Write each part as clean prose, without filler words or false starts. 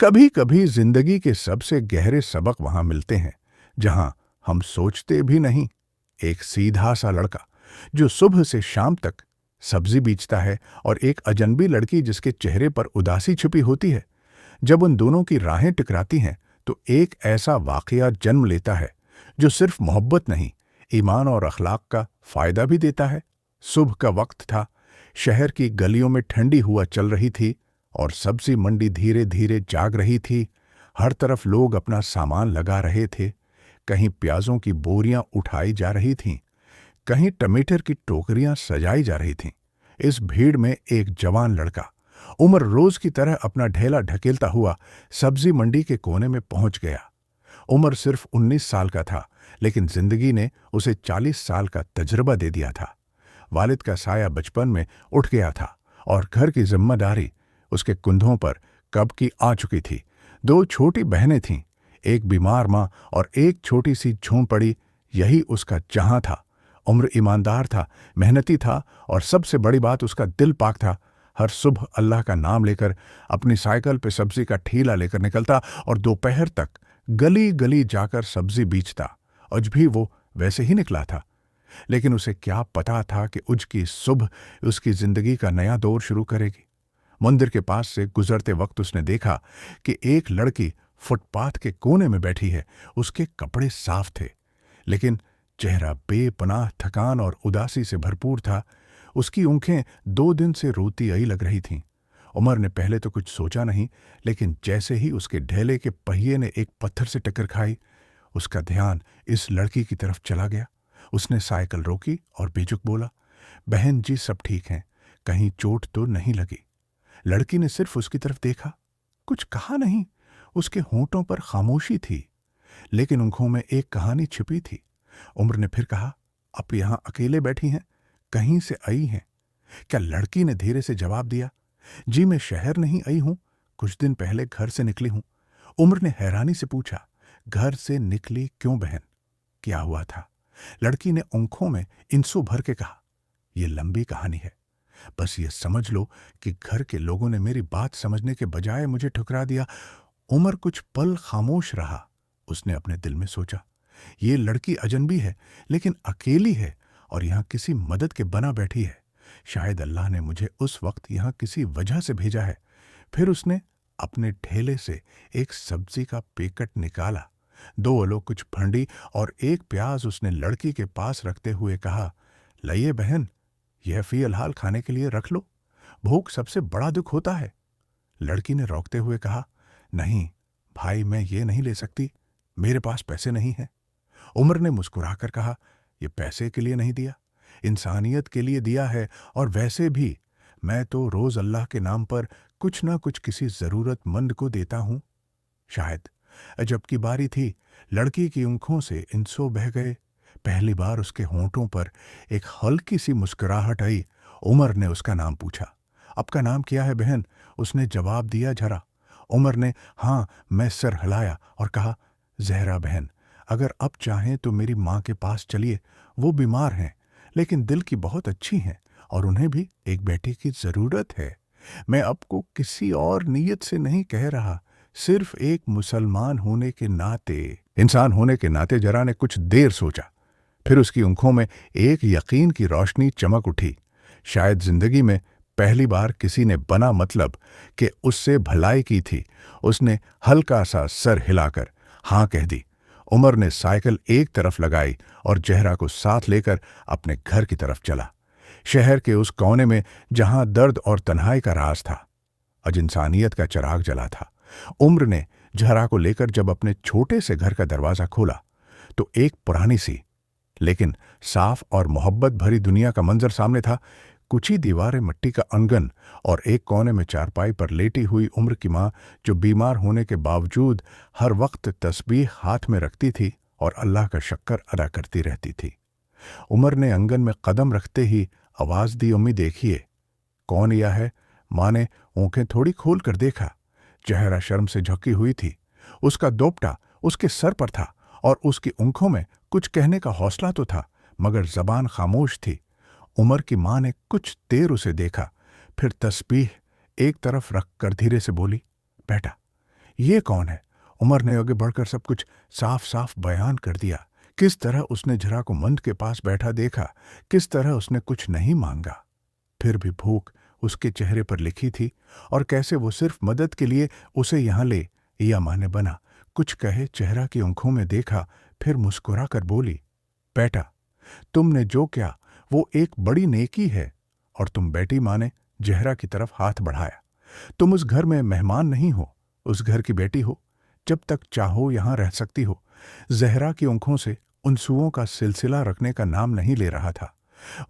कभी कभी जिंदगी के सबसे गहरे सबक वहां मिलते हैं जहां हम सोचते भी नहीं। एक सीधा सा लड़का जो सुबह से शाम तक सब्जी बेचता है और एक अजनबी लड़की जिसके चेहरे पर उदासी छुपी होती है। जब उन दोनों की राहें टकराती हैं तो एक ऐसा वाकया जन्म लेता है जो सिर्फ मोहब्बत नहीं, ईमान और अखलाक का फायदा भी देता है। सुबह का वक्त था। शहर की गलियों में ठंडी हुआ चल रही थी और सब्जी मंडी धीरे धीरे जाग रही थी। हर तरफ लोग अपना सामान लगा रहे थे। कहीं प्याजों की बोरियां उठाई जा रही थीं, कहीं टमाटर की टोकरियां सजाई जा रही थीं। इस भीड़ में एक जवान लड़का उम्र रोज की तरह अपना ढेला ढकेलता हुआ सब्जी मंडी के कोने में पहुंच गया। उम्र सिर्फ 19 साल का था, लेकिन जिंदगी ने उसे 40 साल का तजुर्बा दे दिया था। वालिद का साया बचपन में उठ गया था और घर की जिम्मेदारी उसके कंधों पर कब की आ चुकी थी। 2 छोटी बहनें थीं, एक बीमार माँ और एक छोटी सी झोंपड़ी। यही उसका जहां था। उम्र ईमानदार था, मेहनती था और सबसे बड़ी बात उसका दिल पाक था। हर सुबह अल्लाह का नाम लेकर अपनी साइकिल पे सब्जी का ठेला लेकर निकलता और दोपहर तक गली गली जाकर सब्जी बेचता। आज भी वो वैसे ही निकला था, लेकिन उसे क्या पता था कि आज की सुबह उसकी जिंदगी का नया दौर शुरू करेगी। मंदिर के पास से गुजरते वक्त उसने देखा कि एक लड़की फुटपाथ के कोने में बैठी है। उसके कपड़े साफ थे, लेकिन चेहरा बेपनाह थकान और उदासी से भरपूर था। उसकी आंखें 2 दिन से रोती आई लग रही थीं। उमर ने पहले तो कुछ सोचा नहीं, लेकिन जैसे ही उसके ढेले के पहिए ने एक पत्थर से टक्कर खाई, उसका ध्यान इस लड़की की तरफ चला गया। उसने साइकिल रोकी और बेझुक बोला, बहन जी सब ठीक हैं, कहीं चोट तो नहीं लगी? लड़की ने सिर्फ उसकी तरफ देखा, कुछ कहा नहीं। उसके होंठों पर खामोशी थी, लेकिन आंखों में एक कहानी छिपी थी। उम्र ने फिर कहा, आप यहां अकेले बैठी हैं, कहीं से आई हैं? क्या लड़की ने धीरे से जवाब दिया, जी मैं शहर नहीं आई हूं, कुछ दिन पहले घर से निकली हूं। उम्र ने हैरानी से पूछा, घर से निकली क्यों बहन? क्या हुआ था? लड़की ने आंखों में इंसू भर के कहा, यह लंबी कहानी है, बस ये समझ लो कि घर के लोगों ने मेरी बात समझने के बजाय मुझे ठुकरा दिया। उमर कुछ पल खामोश रहा। उसने अपने दिल में सोचा, ये लड़की अजनबी है, लेकिन अकेली है और यहां किसी मदद के बना बैठी है। शायद अल्लाह ने मुझे उस वक्त यहां किसी वजह से भेजा है। फिर उसने अपने ठेले से एक सब्जी का पैकेट निकाला। 2 आलू, कुछ भंडी और एक प्याज उसने लड़की के पास रखते हुए कहा, लाइए बहन, यह फिलहाल खाने के लिए रख लो, भूख सबसे बड़ा दुख होता है। लड़की ने रोकते हुए कहा, नहीं भाई, मैं ये नहीं ले सकती, मेरे पास पैसे नहीं हैं। उमर ने मुस्कुराकर कहा, यह पैसे के लिए नहीं दिया, इंसानियत के लिए दिया है, और वैसे भी मैं तो रोज अल्लाह के नाम पर कुछ ना कुछ किसी जरूरतमंद को देता हूं। शायद जब की बारी थी, लड़की की आंखों से इंसो बह गए। पहली बार उसके होंठों पर एक हल्की सी मुस्कुराहट आई। उमर ने उसका नाम पूछा, आपका नाम क्या है बहन? उसने जवाब दिया, जरा। उमर ने हाँ मैं सर हिलाया और कहा, जहरा बहन, अगर अब चाहें तो मेरी माँ के पास चलिए, वो बीमार हैं, लेकिन दिल की बहुत अच्छी हैं और उन्हें भी एक बेटी की जरूरत है। मैं आपको किसी और नीयत से नहीं कह रहा, सिर्फ एक मुसलमान होने के नाते, इंसान होने के नाते। जरा ने कुछ देर सोचा, फिर उसकी आंखों में एक यकीन की रोशनी चमक उठी। शायद जिंदगी में पहली बार किसी ने बना मतलब कि उससे भलाई की थी। उसने हल्का सा सर हिलाकर हाँ कह दी। उमर ने साइकिल एक तरफ लगाई और जहरा को साथ लेकर अपने घर की तरफ चला, शहर के उस कोने में जहां दर्द और तन्हाई का राज था। आज इंसानियत का चिराग जला था। उम्र ने जहरा को लेकर जब अपने छोटे से घर का दरवाजा खोला तो एक पुरानी सी लेकिन साफ और मोहब्बत भरी दुनिया का मंजर सामने था। कुछ ही दीवारें, मिट्टी का आंगन और एक कोने में चारपाई पर लेटी हुई उम्र की माँ, जो बीमार होने के बावजूद हर वक्त तस्बीह हाथ में रखती थी और अल्लाह का शक्र अदा करती रहती थी। उमर ने आंगन में कदम रखते ही आवाज दी, उम्मी देखिए। कौन यह है? माँ ने आंखें थोड़ी खोल कर देखा। चेहरा शर्म से झुकी हुई थी। उसका दोपटा उसके सर पर था और उसकी आंखों में कुछ कहने का हौसला तो था, मगर जबान खामोश थी। उमर की माँ ने कुछ देर उसे देखा, फिर तस्बीह एक तरफ रखकर धीरे से बोली, बेटा, ये कौन है? उमर ने आगे बढ़कर सब कुछ साफ साफ बयान कर दिया। किस तरह उसने जरा को मंद के पास बैठा देखा, किस तरह उसने कुछ नहीं मांगा, फिर भी भूख उसके चेहरे पर लिखी थी, और कैसे वो सिर्फ मदद के लिए उसे यहां ले या माने बना। कुछ कहे चेहरा की आंखों में देखा, फिर मुस्कुरा कर बोली, बेटा, तुमने जो किया वो एक बड़ी नेकी है। और तुम बेटी माने जहरा की तरफ हाथ बढ़ाया। तुम उस घर में मेहमान नहीं हो, उस घर की बेटी हो। जब तक चाहो यहां रह सकती हो। जहरा की आंखों से उनसुओं का सिलसिला रखने का नाम नहीं ले रहा था।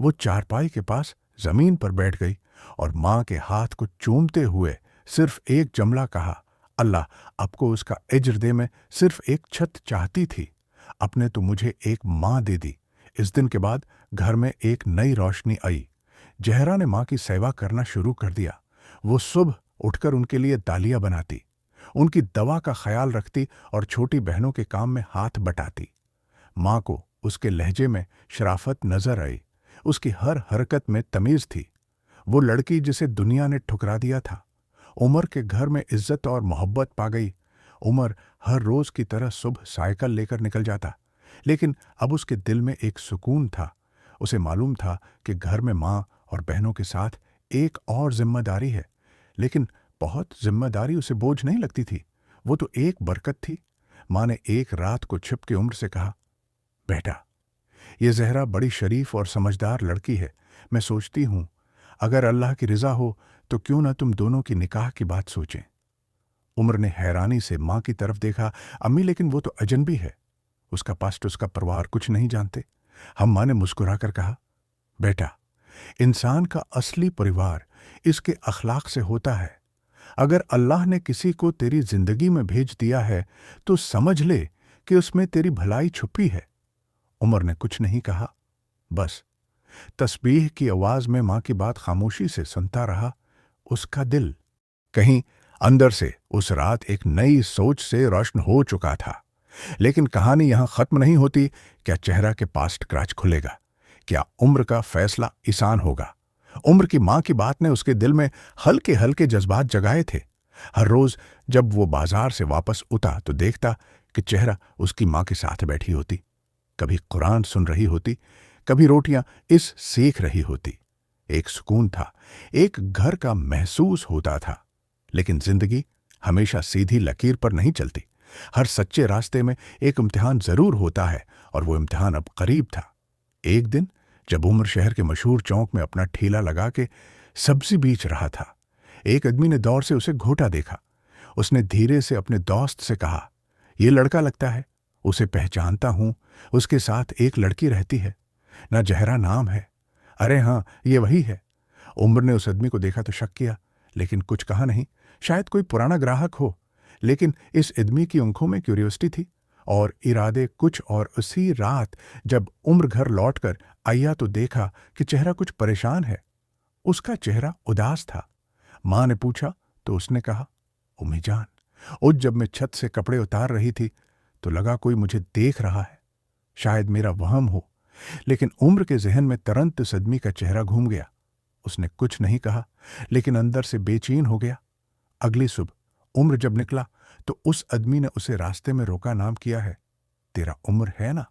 वो चारपाई के पास जमीन पर बैठ गई और मां के हाथ को चूमते हुए सिर्फ एक जमला कहा, अल्लाह आपको उसका इज्र दे। मैं सिर्फ एक छत चाहती थी, अपने तो मुझे एक मां दे दी। इस दिन के बाद घर में एक नई रोशनी आई। जहरा ने मां की सेवा करना शुरू कर दिया। वो सुबह उठकर उनके लिए दालियां बनाती, उनकी दवा का ख्याल रखती और छोटी बहनों के काम में हाथ बटाती। मां को उसके लहजे में शराफत नजर आई, उसकी हर हरकत में तमीज थी। वो लड़की जिसे दुनिया ने ठुकरा दिया था, उमर के घर में इज्जत और मोहब्बत पा गई। उमर हर रोज की तरह सुबह साइकिल लेकर निकल जाता, लेकिन अब उसके दिल में एक सुकून था। उसे मालूम था कि घर में मां और बहनों के साथ एक और जिम्मेदारी है, लेकिन बहुत जिम्मेदारी उसे बोझ नहीं लगती थी, वो तो एक बरकत थी। मां ने एक रात को छिप के उम्र से कहा, बेटा, ये जहरा बड़ी शरीफ और समझदार लड़की है। मैं सोचती हूं अगर अल्लाह की रिजा हो तो क्यों ना तुम दोनों की निकाह की बात सोचें। उम्र ने हैरानी से मां की तरफ देखा, अम्मी लेकिन वो तो अजनबी है, उसका पास्ट उसका परिवार कुछ नहीं जानते। हम मां ने मुस्कुराकर कहा, बेटा, इंसान का असली परिवार इसके अखलाक से होता है। अगर अल्लाह ने किसी को तेरी जिंदगी में भेज दिया है तो समझ ले कि उसमें तेरी भलाई छुपी है। उमर ने कुछ नहीं कहा, बस तस्बीह की आवाज में मां की बात खामोशी से सुनता रहा। उसका दिल कहीं अंदर से उस रात एक नई सोच से रोशन हो चुका था। लेकिन कहानी यहां खत्म नहीं होती। क्या चेहरा के पास्ट क्रैच खुलेगा? क्या उम्र का फैसला ईसान होगा? उम्र की मां की बात ने उसके दिल में हल्के हल्के जज्बात जगाए थे। हर रोज जब वो बाजार से वापस उता तो देखता कि चेहरा उसकी मां के साथ बैठी होती, कभी कुरान सुन रही होती, कभी रोटियां इस सेक रही होती। एक सुकून था, एक घर का महसूस होता था। लेकिन जिंदगी हमेशा सीधी लकीर पर नहीं चलती। हर सच्चे रास्ते में एक इम्तिहान जरूर होता है, और वो इम्तिहान अब करीब था। एक दिन जब उमर शहर के मशहूर चौक में अपना ठेला लगा के सब्जी बेच रहा था, एक आदमी ने दौर से उसे घोटा देखा। उसने धीरे से अपने दोस्त से कहा, ये लड़का लगता है, उसे पहचानता हूं, उसके साथ एक लड़की रहती है, ना जहरा नाम है। अरे हाँ, ये वही है। उमर ने उस आदमी को देखा तो शक किया, लेकिन कुछ कहा नहीं। शायद कोई पुराना ग्राहक हो। लेकिन इस आदमी की आंखों में क्यूरियोसिटी थी और इरादे कुछ और। उसी रात जब उम्र घर लौटकर आया तो देखा कि चेहरा कुछ परेशान है। उसका चेहरा उदास था। मां ने पूछा तो उसने कहा, उम्मी जान, उज जब मैं छत से कपड़े उतार रही थी तो लगा कोई मुझे देख रहा है, शायद मेरा वहम हो। लेकिन उम्र के जहन में तुरंत सदमी का चेहरा घूम गया। उसने कुछ नहीं कहा, लेकिन अंदर से बेचैन हो गया। अगली सुबह उम्र जब निकला तो उस आदमी ने उसे रास्ते में रोका, नाम किया है, तेरा उम्र है ना?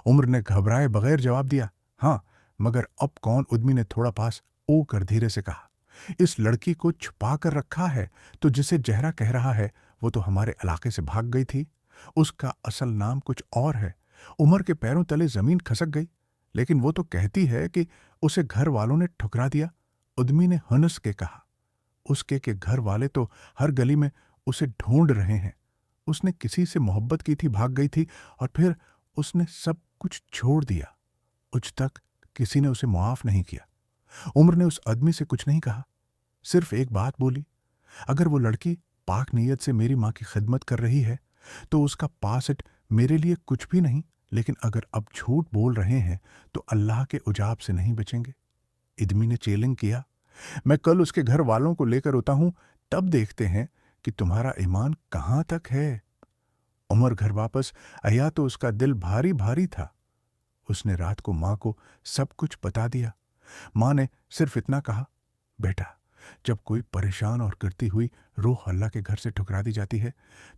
उम्र ने घबराए बगैर जवाब दिया, हाँ, मगर अब कौन? आदमी ने थोड़ा पास ओ कर धीरे से कहा, इस लड़की को छुपा कर रखा है तो जिसे जहरा कह रहा है वो तो हमारे इलाके से भाग गई थी। उसका असल नाम कुछ और है। उमर के पैरों तले जमीन खसक गई। लेकिन वो तो कहती है कि उसे घर वालों ने ठुकरा दिया। उद्मी ने हंस के कहा, उसके के घर वाले तो हर गली में उसे ढूंढ रहे हैं। उसने किसी से मोहब्बत की थी, भाग गई थी, और फिर उसने सब कुछ छोड़ दिया। उज तक किसी ने उसे मुआफ नहीं किया। उम्र ने उस आदमी से कुछ नहीं कहा, सिर्फ एक बात बोली, अगर वो लड़की पाक नीयत से मेरी मां की खिदमत कर रही है तो उसका पास्ट मेरे लिए कुछ भी नहीं। लेकिन अगर अब झूठ बोल रहे हैं तो अल्लाह के उजाब से नहीं बचेंगे। इदमी ने चैलेंज किया, मैं कल उसके घर वालों को लेकर होता हूं, तब देखते हैं कि तुम्हारा ईमान कहां तक है। उमर घर वापस आया तो उसका दिल भारी भारी था। उसने रात को मां को सब कुछ बता दिया। मां ने सिर्फ इतना कहा, बेटा, जब कोई परेशान और करती हुई रूह अल्लाह के घर से ठुकरा दी जाती है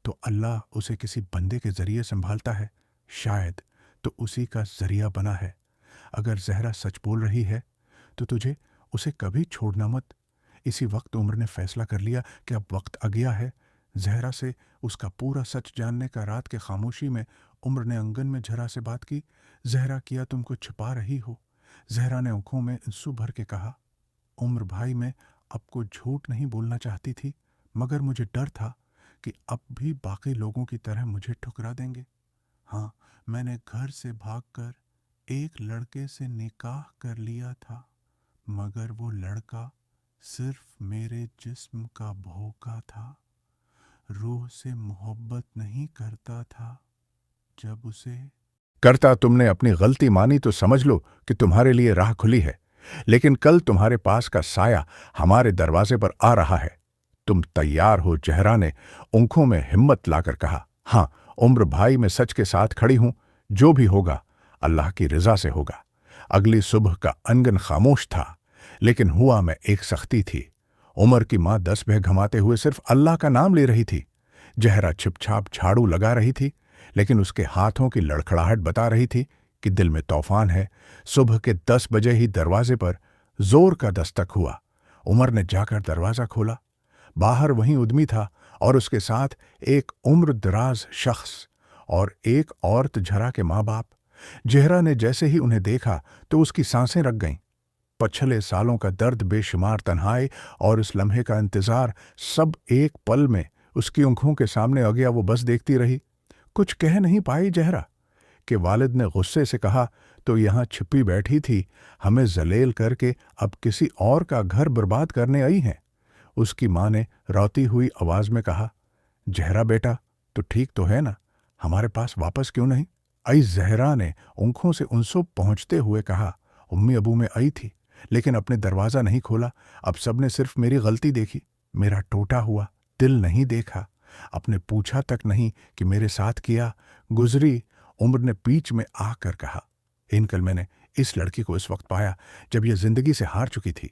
तो अल्लाह उसे किसी बंदे के जरिए संभालता है, शायद तो उसी का जरिया बना है। अगर जहरा सच बोल रही है तो तुझे उसे कभी छोड़ना मत। इसी वक्त उम्र ने फैसला कर लिया कि अब वक्त आ गया है जहरा से उसका पूरा सच जानने का। रात के खामोशी में उम्र ने आंगन में जहरा से बात की। जहरा, किया तुम कुछ छिपा रही हो? जहरा ने आंखों में आंसू भर के कहा, उम्र भाई, मैं आपको झूठ नहीं बोलना चाहती थी, मगर मुझे डर था कि अब भी बाकी लोगों की तरह मुझे ठुकरा देंगे। हाँ, मैंने घर से भागकर एक लड़के से निकाह कर लिया था, मगर वो लड़का सिर्फ मेरे जिस्म का भोका था, रूह से मोहब्बत नहीं करता था। जब उसे करता तुमने अपनी गलती मानी तो समझ लो कि तुम्हारे लिए राह खुली है, लेकिन कल तुम्हारे पास का साया हमारे दरवाजे पर आ रहा है। तुम तैयार हो? जहरा ने आंखों में हिम्मत लाकर कहा। हाँ उम्र भाई, मैं सच के साथ खड़ी हूं। जो भी होगा अल्लाह की रिजा से होगा। अगली सुबह का आंगन खामोश था, लेकिन हुआ में एक सख्ती थी। उमर की मां 10 भय घमाते हुए सिर्फ अल्लाह का नाम ले रही थी। जहरा छिपछाप झाड़ू लगा रही थी, लेकिन उसके हाथों की लड़खड़ाहट बता रही थी कि दिल में तूफान है। सुबह के 10 बजे ही दरवाजे पर जोर का दस्तक हुआ। उमर ने जाकर दरवाजा खोला। बाहर वहीं उद्मी था और उसके साथ एक उम्र दराज शख्स और एक औरत, झरा के माँ बाप। जहरा ने जैसे ही उन्हें देखा तो उसकी सांसें रक गईं। पछले सालों का दर्द, बेशुमार तन्हाई और उस लम्हे का इंतजार, सब एक पल में उसकी आंखों के सामने आ गया। वो बस देखती रही। कुछ कह नहीं पाई जहरा कि वालिद ने गुस्से से कहा, तो यहां छिपी बैठी थी, हमें जलेल करके अब किसी और का घर बर्बाद करने आई हैं। उसकी मां ने रोती हुई आवाज में कहा, जहरा बेटा, तो ठीक तो है ना? हमारे पास वापस क्यों नहीं आई? जहरा ने आंखों से उनसो पहुंचते हुए कहा, उम्मी अबू में आई थी, लेकिन अपने दरवाजा नहीं खोला। अब सबने सिर्फ मेरी गलती देखी, मेरा टूटा हुआ दिल नहीं देखा, अपने पूछा तक नहीं कि मेरे साथ किया। गुजरी उम्र ने बीच में आकर कहा, इनकल मैंने इस लड़की को इस वक्त पाया जब यह जिंदगी से हार चुकी थी।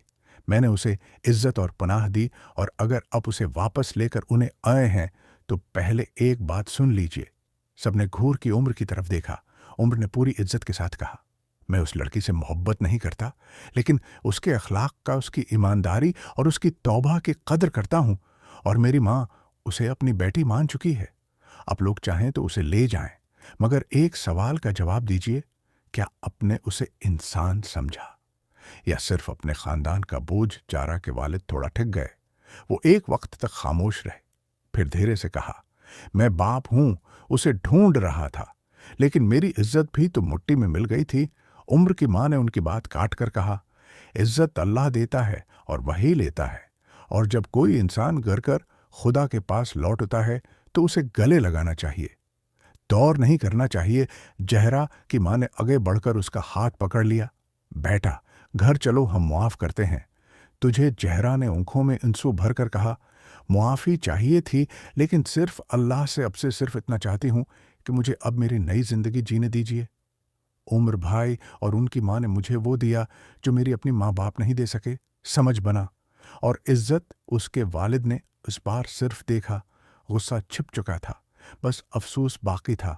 मैंने उसे इज्जत और पनाह दी, और अगर अब उसे वापस लेकर उन्हें आए हैं तो पहले एक बात सुन लीजिए। सबने घूर की उम्र की तरफ देखा। उम्र ने पूरी इज्जत के साथ कहा, मैं उस लड़की से मोहब्बत नहीं करता, लेकिन उसके अखलाक का, उसकी ईमानदारी और उसकी तौबा की कदर करता हूं, और मेरी मां उसे अपनी बेटी मान चुकी है। आप लोग चाहें तो उसे ले जाएं, मगर एक सवाल का जवाब दीजिए, क्या आपने उसे इंसान समझा या सिर्फ अपने खानदान का बोझ? जारा के वालिद थोड़ा ठिक गए। वो एक वक्त तक खामोश रहे, फिर धीरे से कहा, मैं बाप हूं, उसे ढूंढ रहा था, लेकिन मेरी इज्जत भी तो मुट्ठी में मिल गई थी। उम्र की मां ने उनकी बात काट कर कहा, इज्जत अल्लाह देता है और वही लेता है, और जब कोई इंसान गर कर खुदा के पास लौटता है तो उसे गले लगाना चाहिए, दौर नहीं करना चाहिए। जहरा की मां ने आगे बढ़कर उसका हाथ पकड़ लिया। बेटा, घर चलो, हम मुआफ करते हैं तुझे। जहरा ने आंखों में आंसू भरकर कहा, मुआफी चाहिए थी, लेकिन सिर्फ अल्लाह से अब से सिर्फ इतना चाहती हूं कि मुझे अब मेरी नई जिंदगी जीने दीजिए। उम्र भाई और उनकी मां ने मुझे वो दिया जो मेरी अपनी मां बाप नहीं दे सके, समझ बना। और इज्जत उसके वालिद ने उस बार सिर्फ देखा। गुस्सा छिप चुका था, बस अफसोस बाकी था।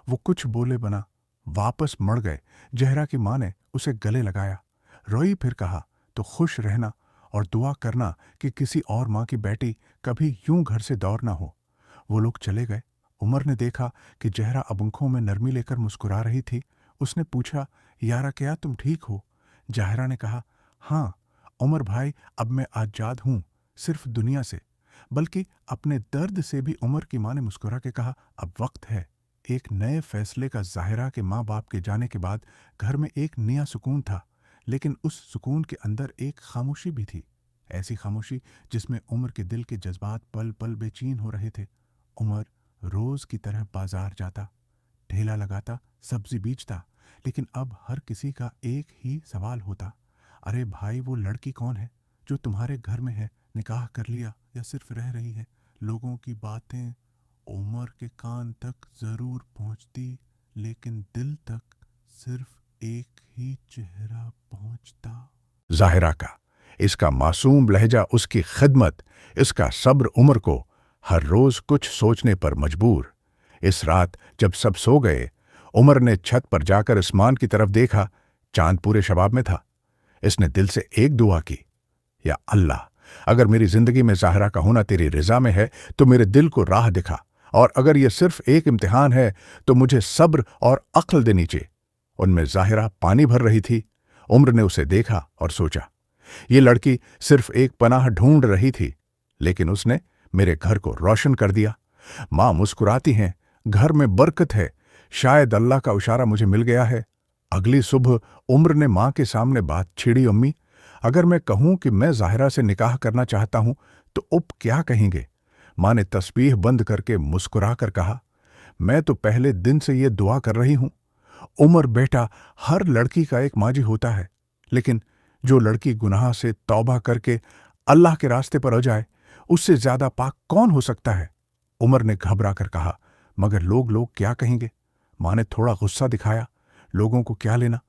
वो कुछ बोले बना, वापस मड़ गए। जहरा की मां ने उसे गले लगाया, रोई, फिर कहा, तो खुश रहना और दुआ करना कि किसी और मां की बेटी कभी यूं घर से दौर ना हो। वो लोग चले गए। उमर ने देखा कि जहरा अब आंखों में नरमी लेकर मुस्कुरा रही थी। उसने पूछा, यारा, क्या तुम ठीक हो? जहरा ने कहा, हाँ उमर भाई, अब मैं आजाद हूं, सिर्फ दुनिया से, बल्कि अपने दर्द से भी। उमर की मां ने मुस्कुरा के कहा, अब वक्त है एक नए फैसले का। जाहिरा के माँ बाप के जाने के बाद घर में एक नया सुकून था, लेकिन उस सुकून के अंदर एक खामोशी भी थी। ऐसी खामोशी जिसमें उमर के दिल के जज्बात पल पल बेचैन हो रहे थे। उमर रोज की तरह बाजार जाता, ठेला लगाता, सब्जी बेचता, लेकिन अब हर किसी का एक ही सवाल होता, अरे भाई, वो लड़की कौन है जो तुम्हारे घर में है? निकाह कर लिया या सिर्फ रह रही है? लोगों की बातें उमर के कान तक जरूर पहुंचती, लेकिन दिल तक सिर्फ एक ही चेहरा पहुंचता, जाहिरा का। इसका मासूम लहजा, उसकी खिदमत, इसका सब्र उमर को हर रोज कुछ सोचने पर मजबूर। इस रात जब सब सो गए, उमर ने छत पर जाकर आसमान की तरफ देखा। चांद पूरे शबाब में था। इसने दिल से एक दुआ की, या अल्लाह, अगर मेरी जिंदगी में ज़ाहरा का होना तेरी रिजा में है तो मेरे दिल को राह दिखा, और अगर यह सिर्फ एक इम्तिहान है तो मुझे सब्र और अक्ल देनी चाहिए। उनमें ज़ाहिरा पानी भर रही थी। उम्र ने उसे देखा और सोचा, ये लड़की सिर्फ एक पनाह ढूंढ रही थी, लेकिन उसने मेरे घर को रोशन कर दिया। मां मुस्कुराती हैं, घर में बरकत है, शायद अल्लाह का इशारा मुझे मिल गया है। अगली सुबह उम्र ने मां के सामने बात छेड़ी, अम्मी, अगर मैं कहूं कि मैं ज़ाहिरा से निकाह करना चाहता हूं तो उप क्या कहेंगे? मां ने तस्बीह बंद करके मुस्कुरा कर कहा, मैं तो पहले दिन से ये दुआ कर रही हूं। उमर बेटा, हर लड़की का एक माजी होता है, लेकिन जो लड़की गुनाह से तौबा करके अल्लाह के रास्ते पर आ जाए, उससे ज्यादा पाक कौन हो सकता है? उमर ने घबरा कर कहा, मगर लोग क्या कहेंगे? मां ने थोड़ा गुस्सा दिखाया, लोगों को क्या लेना?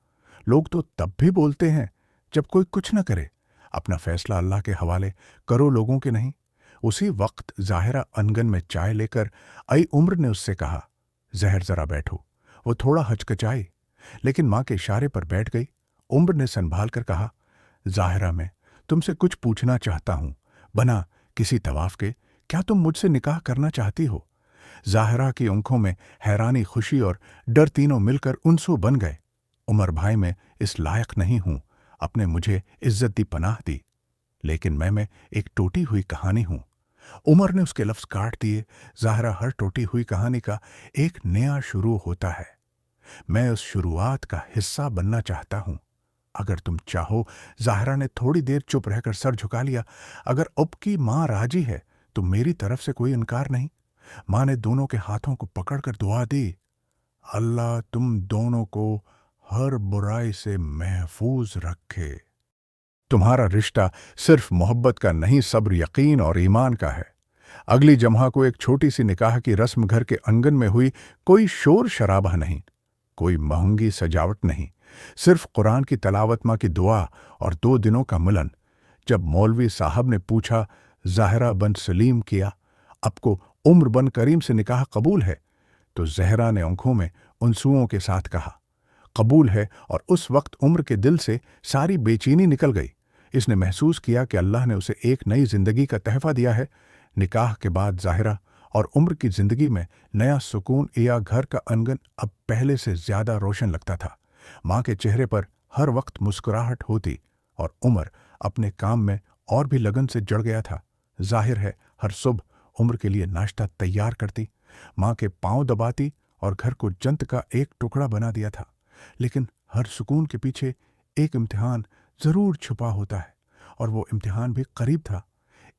लोग तो तब भी बोलते हैं जब कोई कुछ न करे। अपना फैसला अल्लाह के हवाले करो, लोगों के नहीं। उसी वक्त ज़ाहिरा अनगन में चाय लेकर आई। उम्र ने उससे कहा, जहर जरा बैठो। वो थोड़ा हचकचाई, लेकिन मां के इशारे पर बैठ गई। उम्र ने संभाल कर कहा, ज़ाहिरा, मैं तुमसे कुछ पूछना चाहता हूं, बना किसी तवाफ के। क्या तुम मुझसे निकाह करना चाहती हो? ज़ाहिरा की आंखों में हैरानी, खुशी और डर तीनों मिलकर उनसू बन गए। उमर भाई, मैं इस लायक नहीं हूं, अपने मुझे इज्जत दी, पनाह दी, लेकिन मैं एक टूटी हुई कहानी हूं। उमर ने उसके लफ्ज काट दिए। ज़ाहिरा, हर टूटी हुई कहानी का एक नया शुरू होता है। मैं उस शुरुआत का हिस्सा बनना चाहता हूं, अगर तुम चाहो। ज़ाहिरा ने थोड़ी देर चुप रहकर सर झुका लिया। अगर अब की मां राजी है तो मेरी तरफ से कोई इनकार नहीं। मां ने दोनों के हाथों को पकड़कर दुआ दी, अल्लाह तुम दोनों को हर बुराई से महफूज रखे। तुम्हारा रिश्ता सिर्फ मोहब्बत का नहीं, सब्र, यकीन और ईमान का है। अगली जम्हा को एक छोटी सी निकाह की रस्म घर के आंगन में हुई। कोई शोर शराबा नहीं, कोई महंगी सजावट नहीं, सिर्फ कुरान की तलावत, मां की दुआ और 2 दिनों का मिलन। जब मौलवी साहब ने पूछा, ज़ाहिरा बन सलीम किया, आपको उम्र बन करीम से निकाह कबूल है? तो ज़हरा ने आंखों में उनसुओं के साथ कहा, कबूल है। और उस वक्त उम्र के दिल से सारी बेचैनी निकल गई। इसने महसूस किया कि अल्लाह ने उसे एक नई जिंदगी का तहफा दिया है। निकाह के बाद ज़ाहिरा और उम्र की जिंदगी में नया सुकून या घर का आंगन अब पहले से ज्यादा रोशन लगता था। मां के चेहरे पर हर वक्त मुस्कुराहट होती और उम्र अपने काम में और भी लगन से जड़ गया था। जाहिर है, हर सुबह उम्र के लिए नाश्ता तैयार करती, मां के पांव दबाती और घर को जंत का एक टुकड़ा बना दिया था। लेकिन हर सुकून के पीछे एक इम्तिहान जरूर छुपा होता है, और वो इम्तिहान भी करीब था।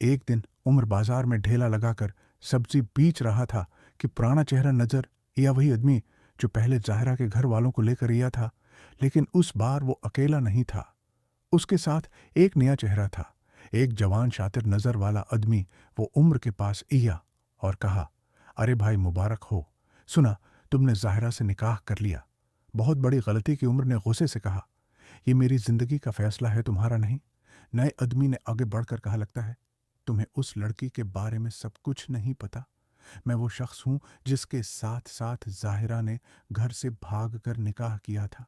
एक दिन उम्र बाजार में ढेला लगाकर सब्जी बेच रहा था कि पुराना चेहरा नजर, या वही आदमी जो पहले ज़ाहिरा के घर वालों को लेकर आया था। लेकिन उस बार वो अकेला नहीं था, उसके साथ एक नया चेहरा था। एक जवान शातिर नजर वाला आदमी वो उम्र के पास आया और कहा, अरे भाई, मुबारक हो, सुना तुमने ज़ाहिरा से निकाह कर लिया। बहुत बड़ी गलती की, उम्र ने गुस्से से कहा। ये मेरी जिंदगी का फैसला है, तुम्हारा नहीं। नए आदमी ने आगे बढ़कर कहा, लगता है तुम्हें उस लड़की के बारे में सब कुछ नहीं पता। मैं वो शख्स हूं जिसके साथ साथ ज़ाहिरा ने घर से भाग कर निकाह किया था।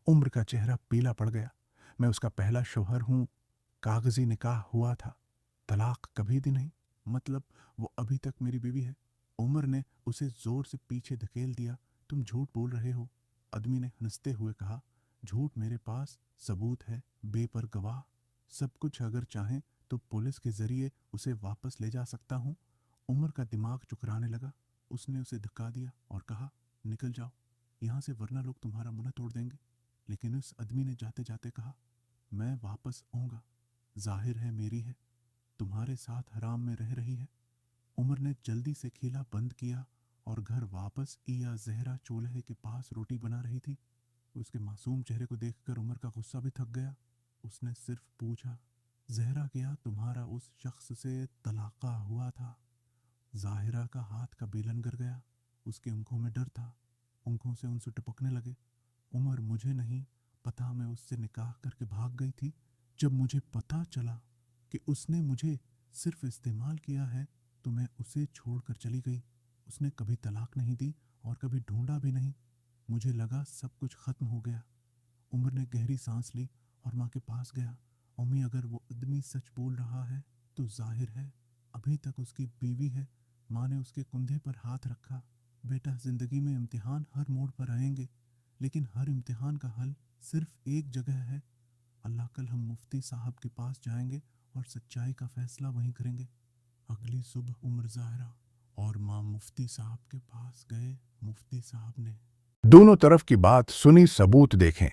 उम्र का चेहरा पीला पड़ गया। मैं उसका पहला शौहर हूं। कागजी निकाह हुआ था, तलाक कभी भी नहीं। मतलब वो अभी तक मेरी बीवी है। उमर ने उसे जोर से पीछे धकेल दिया। तुम झूठ बोल रहे हो, आदमी ने हंसते हुए कहा। झूठ? मेरे पास सबूत है, बेपर गवाह, सब कुछ। अगर चाहें तो पुलिस के जरिए उसे वापस ले जा सकता हूं। उमर का दिमाग चुकराने लगा। उसने उसे धक्का दिया और कहा, निकल जाओ यहां से, वरना लोग तुम्हारा मुंह तोड़ देंगे। लेकिन उस आदमी ने जाते जाते कहा, मैं वापस आऊंगा, जाहिर है मेरी है, तुम्हारे साथ हराम में रह रही है। उमर ने जल्दी से खीला बंद किया और घर वापस इया। ज़हरा चूल्हे के पास रोटी बना रही थी। उसके मासूम चेहरे को देखकर उमर का गुस्सा भी थक गया। उसने सिर्फ पूछा, ज़हरा, क्या तुम्हारा उस शख्स से तलाक़ा हुआ था? ज़ाहिरा का हाथ का बेलन गिर गया। उसकी आंखों में डर था, आंखों से उनसे टपकने लगे। उमर, मुझे नहीं पता, मैं उससे निकाह करके भाग गई थी। जब मुझे पता चला कि उसने मुझे सिर्फ इस्तेमाल किया है तो मैं उसे छोड़कर चली गई। उसने कभी तलाक नहीं दी और कभी ढूंढा भी नहीं। मुझे लगा सब कुछ खत्म हो गया। उमर ने गहरी सांस ली और माँ के पास गया। अम्मी, अगर वो आदमी सच बोल रहा है तो जाहिर है अभी तक उसकी बीवी है। माँ ने उसके कंधे पर हाथ रखा। बेटा, जिंदगी में इम्तिहान हर मोड़ पर आएंगे, लेकिन हर इम्तिहान का हल सिर्फ एक जगह है। अल्लाह, कल हम मुफ्ती साहब के पास जाएंगे और सच्चाई का फैसला वहीं करेंगे। अगली सुबह उमर ज़ाहिरा और माँ मुफ्ती साहब के पास गए। मुफ्ती साहब ने दोनों तरफ की बात सुनी, सबूत देखें।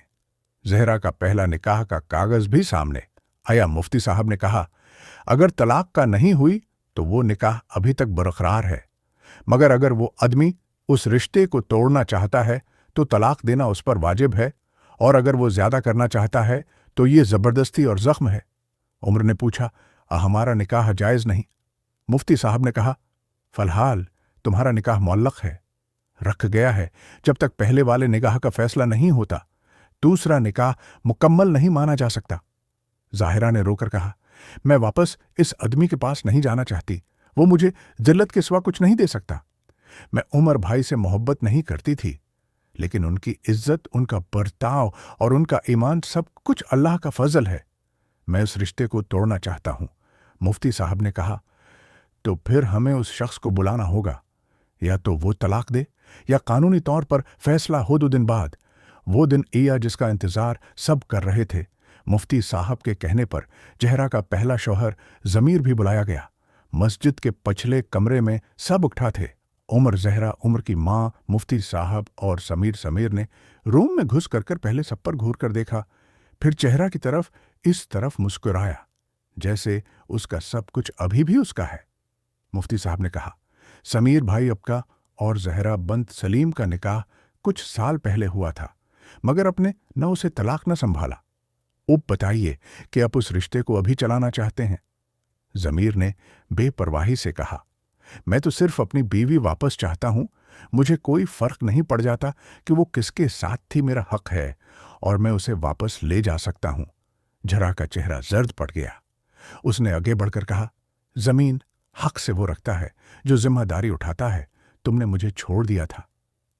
जहरा का पहला निकाह का कागज भी सामने आया। मुफ्ती साहब ने कहा, अगर तलाक का नहीं हुई तो वो निकाह अभी तक बरकरार है, मगर अगर वो आदमी उस रिश्ते को तोड़ना चाहता है तो तलाक देना उस पर वाजिब है, और अगर वो ज्यादा करना चाहता है तो ये जबरदस्ती और जख्म है। उमर ने पूछा, हमारा निकाह जायज नहीं?" मुफ्ती साहब ने कहा, फिलहाल तुम्हारा निकाह मुअल्लक है, रख गया है जब तक पहले वाले निकाह का फैसला नहीं होता। दूसरा निकाह मुकम्मल नहीं माना जा सकता। जाहिरा ने रोकर कहा, मैं वापस इस आदमी के पास नहीं जाना चाहती। वो मुझे जिल्लत के सिवा कुछ नहीं दे सकता। मैं उमर भाई से मोहब्बत नहीं करती थी, लेकिन उनकी इज्जत, उनका बर्ताव और उनका ईमान सब कुछ अल्लाह का फजल है। मैं उस रिश्ते को तोड़ना चाहता हूं। मुफ्ती साहब ने कहा, तो फिर हमें उस शख्स को बुलाना होगा। या तो वो तलाक दे या कानूनी तौर पर फैसला हो 2 दिन बाद। वो दिन ईया जिसका इंतजार सब कर रहे थे। मुफ्ती साहब के कहने पर जहरा का पहला शौहर जमीर भी बुलाया गया। मस्जिद के पछले कमरे में सब उठा थे। उमर, जहरा, उमर की माँ, मुफ्ती साहब और समीर ने रूम में घुस कर पहले सब पर घूर कर देखा, फिर चेहरा की तरफ, इस तरफ मुस्कुराया जैसे उसका सब कुछ अभी भी उसका है। मुफ्ती साहब ने कहा, समीर भाई आपका और जहरा बंत सलीम का निकाह कुछ साल पहले हुआ था, मगर अपने न उसे तलाक न संभाला। अब बताइए कि आप उस रिश्ते को अभी चलाना चाहते हैं। जमीर ने बेपरवाही से कहा, मैं तो सिर्फ अपनी बीवी वापस चाहता हूं। मुझे कोई फर्क नहीं पड़ जाता कि वो किसके साथ थी, मेरा हक है और मैं उसे वापस ले जा सकता हूं। जरा का चेहरा जर्द पड़ गया। उसने आगे बढ़कर कहा, जमीन हक से वो रखता है जो जिम्मेदारी उठाता है। तुमने मुझे छोड़ दिया था,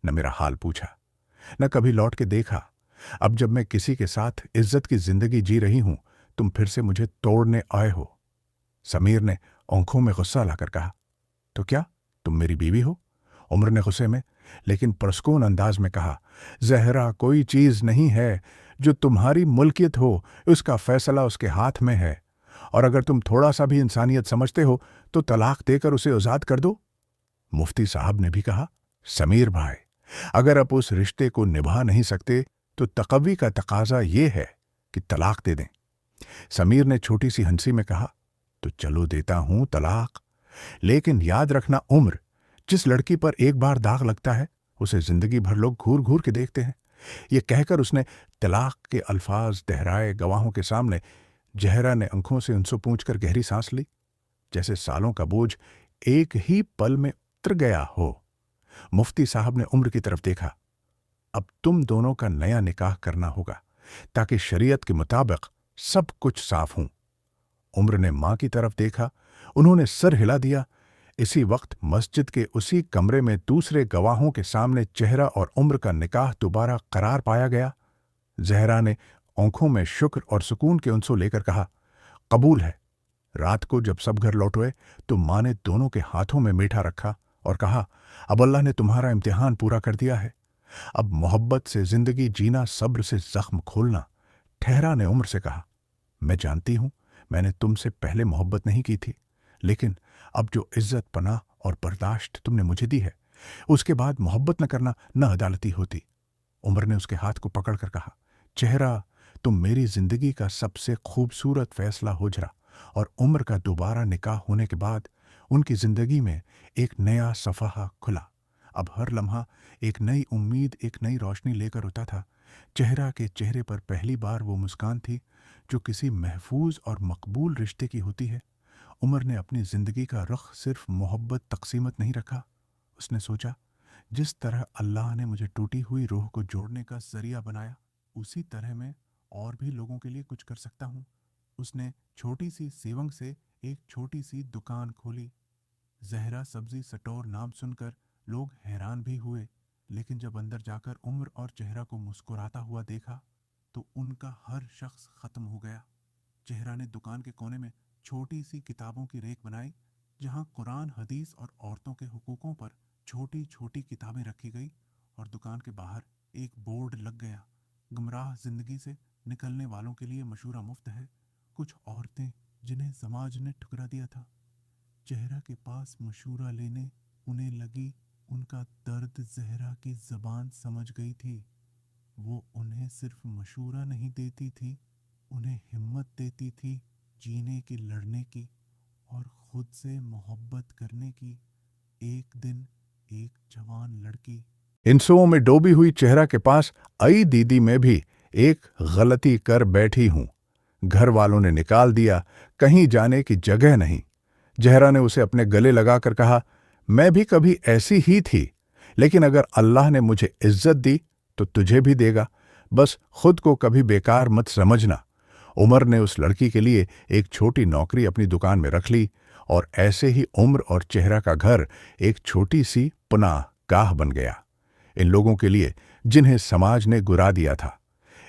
न मेरा हाल पूछा, न कभी लौट के देखा। अब जब मैं किसी के साथ इज्जत की जिंदगी जी रही हूं, तुम फिर से मुझे तोड़ने आए हो। समीर ने आंखों में गुस्सा लाकर कहा, तो क्या तुम मेरी बीवी हो? उमर ने गुस्से में लेकिन पुरस्कून अंदाज में कहा, जहरा कोई चीज नहीं है जो तुम्हारी मुल्कियत हो। उसका फैसला उसके हाथ में है, और अगर तुम थोड़ा सा भी इंसानियत समझते हो तो तलाक देकर उसे आजाद कर दो। मुफ्ती साहब ने भी कहा, समीर भाई, अगर आप उस रिश्ते को निभा नहीं सकते तो तकवी का तकाजा यह है कि तलाक दे दें। समीर ने छोटी सी हंसी में कहा, तो चलो देता हूं तलाक, लेकिन याद रखना उम्र, जिस लड़की पर एक बार दाग लगता है उसे जिंदगी भर लोग घूर घूर के देखते हैं। ये कहकर उसने तलाक के अल्फाज दोहराए। गवाहों के सामने जहरा ने आंखों से उनसे पूछकर गहरी सांस ली, जैसे सालों का बोझ एक ही पल में उतर गया हो। मुफ्ती साहब ने उम्र की तरफ देखा, अब तुम दोनों का नया निकाह करना होगा ताकि शरीयत के मुताबिक सब कुछ साफ हों। उम्र ने मां की तरफ देखा, उन्होंने सर हिला दिया। इसी वक्त मस्जिद के उसी कमरे में दूसरे गवाहों के सामने चेहरा और उम्र का निकाह दोबारा करार पाया गया। जहरा ने आंखों में शुक्र और सुकून के आंसू लेकर कहा, कबूल है। रात को जब सब घर लौटे तो मां ने दोनों के हाथों में मीठा रखा और कहा, अब अल्लाह ने तुम्हारा इम्तिहान पूरा कर दिया है। अब मोहब्बत से जिंदगी जीना, सब्र से जख्म खोलना। ठहरा ने उम्र से कहा, मैं जानती हूं मैंने तुमसे पहले मोहब्बत नहीं की थी, लेकिन अब जो इज्जत, पनाह और बर्दाश्त तुमने मुझे दी है, उसके बाद मोहब्बत न करना न अदालती होती। उमर ने उसके हाथ को पकड़कर कहा, चेहरा, तुम मेरी जिंदगी का सबसे खूबसूरत फैसला हुजरा। और उम्र का दोबारा निकाह होने के बाद उनकी जिंदगी में एक नया सफ़हा खुला। अब हर लम्हा एक नई उम्मीद, एक नई रोशनी लेकर उठा था। चेहरा के चेहरे पर पहली बार वो मुस्कान थी जो किसी महफूज और मकबूल रिश्ते की होती है। उमर ने अपनी जिंदगी का रुख सिर्फ मोहब्बत तकसीमत नहीं रखा। उसने सोचा, जिस तरह अल्लाह ने मुझे टूटी हुई रूह को जोड़ने का जरिया बनाया, उसी तरह मैं और भी लोगों के लिए कुछ कर सकता हूँ। उसने छोटी सी सेवंग से एक छोटी सी दुकान खोली। जहरा सब्जी स्टोर नाम सुनकर लोग हैरान भी हुए, लेकिन जब अंदर जाकर उम्र और चेहरा को मुस्कुराता हुआ देखा तो उनका हर शख्स खत्म हो गया। चेहरा ने दुकान के कोने में छोटी सी किताबों की रेक बनाई, जहां कुरान, हदीस और औरतों के हुकूकों पर छोटी छोटी किताबें रखी गई, और दुकान के बाहर एक बोर्ड लग गया, गुमराह जिंदगी से निकलने वालों के लिए मशूरा मुफ्त है, कुछ औरतें जिन्हें समाज ने ठुकरा दिया था। चेहरा के पास मशूरा लेने उन्हें लगी उनका दर्द जहरा की जबान समझ गई थी। वो उन्हें सिर्फ मशूरा नहीं देती थी, उन्हें हिम्मत देती थी जीने की, लड़ने की और खुद से मोहब्बत करने की। एक दिन एक जवान लड़की इन सुओं में डूबी हुई चेहरा के पास आई दीदी मैं भी एक गलती कर बैठी हूं। घर वालों ने निकाल दिया, कहीं जाने की जगह नहीं। जहरा ने उसे अपने गले लगाकर कहा, मैं भी कभी ऐसी ही थी, लेकिन अगर अल्लाह ने मुझे इज्जत दी तो तुझे भी देगा। बस खुद को कभी बेकार मत समझना। उमर ने उस लड़की के लिए एक छोटी नौकरी अपनी दुकान में रख ली, और ऐसे ही उम्र और चेहरा का घर एक छोटी सी पुनाह गाह बन गया इन लोगों के लिए जिन्हें समाज ने गुरा दिया था।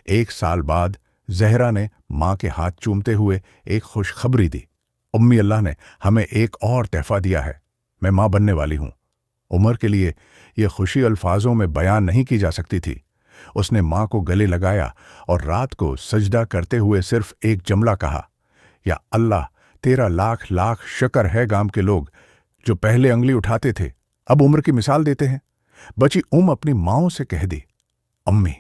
1 साल बाद जहरा ने मां के हाथ चूमते हुए एक खुशखबरी दी, उम्मी अल्लाह ने हमें एक और तोहफा दिया है, मैं मां बनने वाली हूं। उमर के लिए यह खुशी अल्फाजों में बयान नहीं की जा सकती थी। उसने मां को गले लगाया और रात को सजदा करते हुए सिर्फ एक जुमला कहा, या अल्लाह तेरा लाख लाख शुक्र है, गांव के लोग जो पहले अंगली उठाते थे अब उम्र की मिसाल देते हैं। बची अपनी माओं से कह दी, अम्मी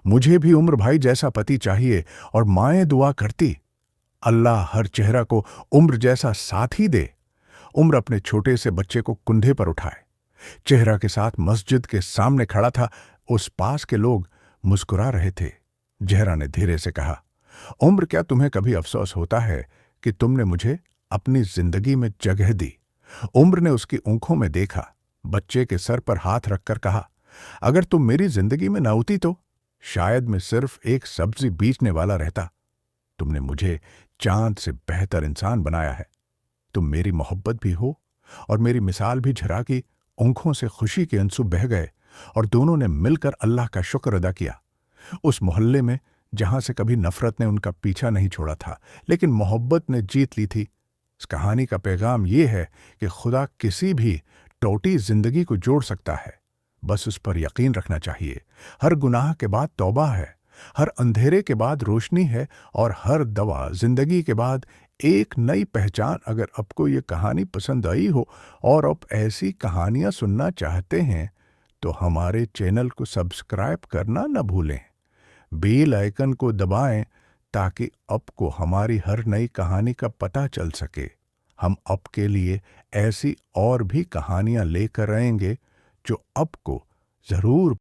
मुझे भी उम्र भाई जैसा पति चाहिए, और माएं दुआ करती, अल्लाह हर चेहरा को उम्र जैसा साथी दे। उम्र अपने छोटे से बच्चे को कुंधे पर उठाए चेहरा के साथ मस्जिद के सामने खड़ा था। उस पास के लोग मुस्कुरा रहे थे। जहरा ने धीरे से कहा, उम्र क्या तुम्हें कभी अफसोस होता है कि तुमने मुझे अपनी जिंदगी में जगह दी? उम्र ने उसकी आंखों में देखा, बच्चे के सर पर हाथ रखकर कहा, अगर तुम मेरी जिंदगी में न होती तो शायद मैं सिर्फ एक सब्जी बेचने वाला रहता। तुमने मुझे चांद से बेहतर इंसान बनाया है। तुम मेरी मोहब्बत भी हो और मेरी मिसाल भी। झरा की आंखों से खुशी के आंसू बह गए और दोनों ने मिलकर अल्लाह का शुक्र अदा किया। उस मोहल्ले में जहां से कभी नफरत ने उनका पीछा नहीं छोड़ा था, लेकिन मोहब्बत ने जीत ली थी। इस कहानी का पैगाम यह है कि खुदा किसी भी टूटी जिंदगी को जोड़ सकता है, बस उस पर यकीन रखना चाहिए। हर गुनाह के बाद तौबा है, हर अंधेरे के बाद रोशनी है, और हर दवा जिंदगी के बाद एक नई पहचान। अगर आपको ये कहानी पसंद आई हो और आप ऐसी कहानियां सुनना चाहते हैं तो हमारे चैनल को सब्सक्राइब करना न भूलें। बेल आइकन को दबाएं ताकि आपको हमारी हर नई कहानी का पता चल सके। हम आपके लिए ऐसी और भी कहानियां लेकर आएंगे जो आपको जरूर